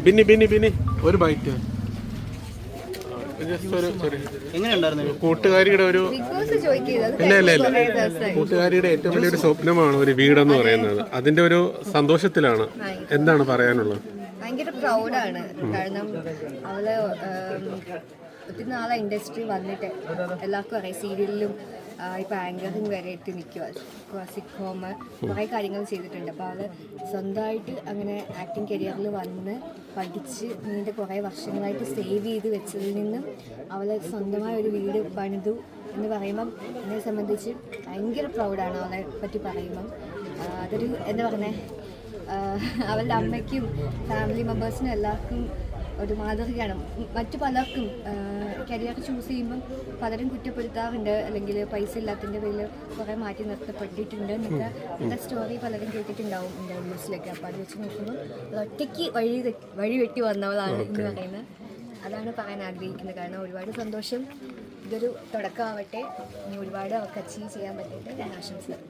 ബിന്നി ബിന്നി ബിന്നി ഒരു ബൈറ്റ്. കൂട്ടുകാരിയുടെ ഒരു കൂട്ടുകാരിയുടെ ഏറ്റവും വലിയൊരു സ്വപ്നമാണ് ഒരു വീടെന്ന് പറയുന്നത്. അതിന്റെ ഒരു സന്തോഷത്തിലാണ്. എന്താണ് പറയാനുള്ളത്? ഭയങ്കര പ്രൗഡാണ്. കാരണം അവള് ഒത്തിരി നാളെ ഇൻഡസ്ട്രി വന്നിട്ട് എല്ലാവർക്കും അറിയാം, സീരിയലിലും ഇപ്പോൾ ആങ്കറിങ് വരെ എത്തി നിൽക്കുക, സിറ്റ്കോം കുറേ കാര്യങ്ങൾ ചെയ്തിട്ടുണ്ട്. അപ്പോൾ അവൾ സ്വന്തമായിട്ട് അങ്ങനെ ആക്ടിങ് കരിയറിൽ വന്ന് പഠിച്ച് നീണ്ട കുറേ വർഷങ്ങളായിട്ട് സേവ് ചെയ്ത് വെച്ചതിൽ നിന്നും അവൾ സ്വന്തമായ ഒരു വീട് പണിതു എന്ന് പറയുമ്പം എന്നെ സംബന്ധിച്ച് ഭയങ്കര പ്രൗഡാണ് അവളെ പറ്റി പറയുമ്പം. അതൊരു എന്താ പറയുന്നത്, അവളുടെ അമ്മയ്ക്കും ഫാമിലി മെമ്പേഴ്സിനും എല്ലാവർക്കും ഒരു മാതൃകയാണ്. മറ്റു പലർക്കും കരിയർ ചൂസ് ചെയ്യുമ്പം പലരും കുറ്റപ്പെടുത്താറുണ്ട്, അല്ലെങ്കിൽ പൈസ ഇല്ലാത്തതിൻ്റെ പേരിൽ കുറേ മാറ്റി നിർത്തപ്പെട്ടിട്ടുണ്ട് എന്നൊക്കെ എൻ്റെ സ്റ്റോറി പലരും കേട്ടിട്ടുണ്ടാവും ഇൻ്റർവ്യൂസിലൊക്കെ. അപ്പോൾ അത് വെച്ച് നോക്കുമ്പോൾ ഒറ്റയ്ക്ക് വഴി വെട്ടി വന്നവളാണ് എന്ന് പറയുന്നത്. അതാണ് പറയാൻ ആഗ്രഹിക്കുന്നത്. കാരണം ഒരുപാട് സന്തോഷം. ഇതൊരു തുടക്കമാവട്ടെ, ഇനി ഒരുപാട് അവർക്ക് അച്ചീവ് ചെയ്യാൻ പറ്റട്ടെ ഞാൻ ആശംസിക്കുന്നു.